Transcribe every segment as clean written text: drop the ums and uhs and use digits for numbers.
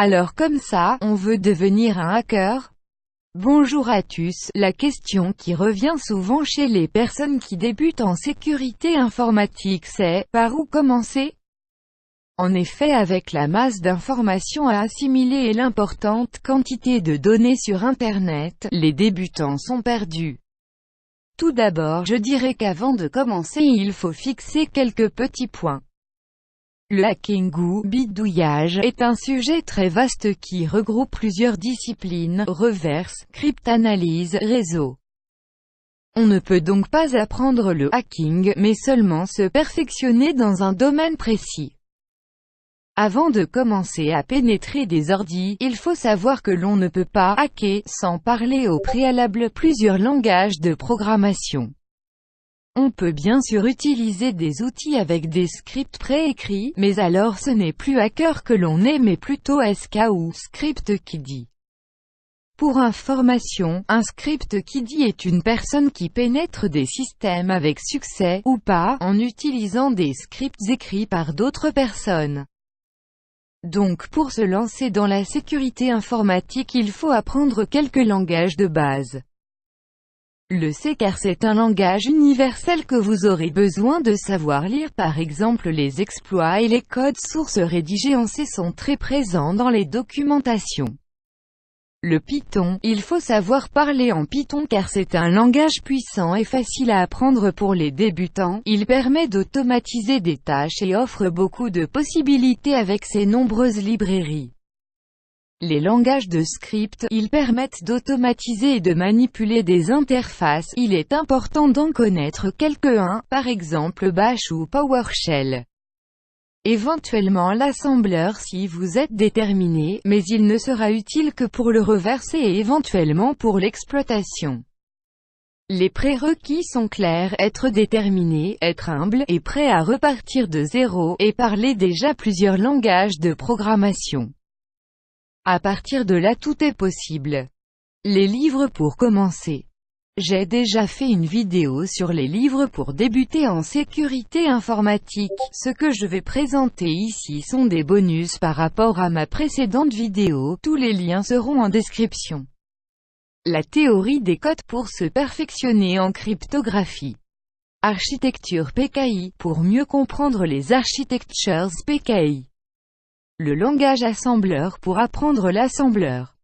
Alors comme ça, on veut devenir un hacker? Bonjour à tous, la question qui revient souvent chez les personnes qui débutent en sécurité informatique c'est, par où commencer? En effet, avec la masse d'informations à assimiler et l'importante quantité de données sur Internet, les débutants sont perdus. Tout d'abord, je dirais qu'avant de commencer, il faut fixer quelques petits points. Le hacking ou bidouillage est un sujet très vaste qui regroupe plusieurs disciplines, reverse, cryptanalyse, réseau. On ne peut donc pas apprendre le hacking, mais seulement se perfectionner dans un domaine précis. Avant de commencer à pénétrer des ordis, il faut savoir que l'on ne peut pas hacker sans parler au préalable plusieurs langages de programmation. On peut bien sûr utiliser des outils avec des scripts préécrits, mais alors ce n'est plus hacker que l'on est mais plutôt SK ou script kiddie. Pour information, un script kiddie est une personne qui pénètre des systèmes avec succès, ou pas, en utilisant des scripts écrits par d'autres personnes. Donc pour se lancer dans la sécurité informatique il faut apprendre quelques langages de base. Le C car c'est un langage universel que vous aurez besoin de savoir lire, par exemple les exploits et les codes sources rédigés en C sont très présents dans les documentations. Le Python, il faut savoir parler en Python car c'est un langage puissant et facile à apprendre pour les débutants, il permet d'automatiser des tâches et offre beaucoup de possibilités avec ses nombreuses librairies. Les langages de script, ils permettent d'automatiser et de manipuler des interfaces, il est important d'en connaître quelques-uns, par exemple Bash ou PowerShell. Éventuellement l'assembleur si vous êtes déterminé, mais il ne sera utile que pour le reverser et éventuellement pour l'exploitation. Les prérequis sont clairs, être déterminé, être humble, et prêt à repartir de zéro, et parler déjà plusieurs langages de programmation. À partir de là tout est possible. Les livres pour commencer. J'ai déjà fait une vidéo sur les livres pour débuter en sécurité informatique. Ce que je vais présenter ici sont des bonus par rapport à ma précédente vidéo, tous les liens seront en description. La théorie des codes pour se perfectionner en cryptographie. Architecture PKI, pour mieux comprendre les architectures PKI. Le langage assembleur pour apprendre l'assembleur.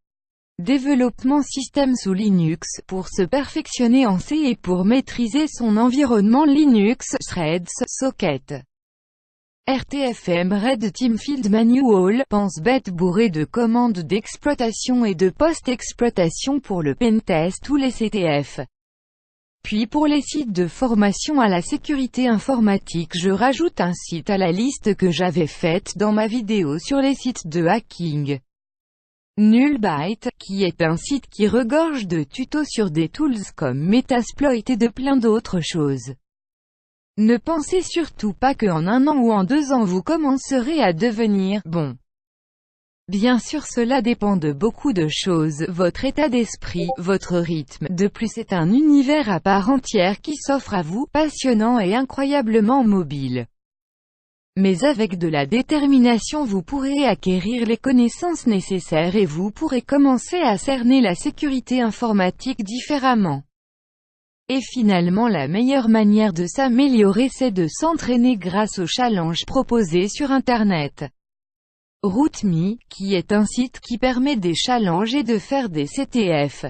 Développement système sous Linux, pour se perfectionner en C et pour maîtriser son environnement Linux, threads, socket. RTFM Red Team Field Manual, pense-bête bourré de commandes d'exploitation et de post-exploitation pour le pentest ou les CTF. Puis pour les sites de formation à la sécurité informatique je rajoute un site à la liste que j'avais faite dans ma vidéo sur les sites de hacking. Nullbyte, qui est un site qui regorge de tutos sur des tools comme Metasploit et de plein d'autres choses. Ne pensez surtout pas qu'en 1 an ou en 2 ans vous commencerez à devenir bon. Bien sûr cela dépend de beaucoup de choses, votre état d'esprit, votre rythme. De plus c'est un univers à part entière qui s'offre à vous, passionnant et incroyablement mobile. Mais avec de la détermination vous pourrez acquérir les connaissances nécessaires et vous pourrez commencer à cerner la sécurité informatique différemment. Et finalement la meilleure manière de s'améliorer c'est de s'entraîner grâce aux challenges proposés sur Internet. RootMe, qui est un site qui permet des challenges et de faire des CTF.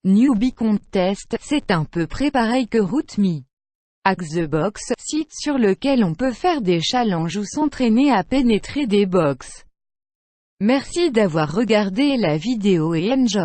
Newbie Contest, c'est à peu près pareil que RootMe. Hack the Box, site sur lequel on peut faire des challenges ou s'entraîner à pénétrer des box. Merci d'avoir regardé la vidéo et enjoy.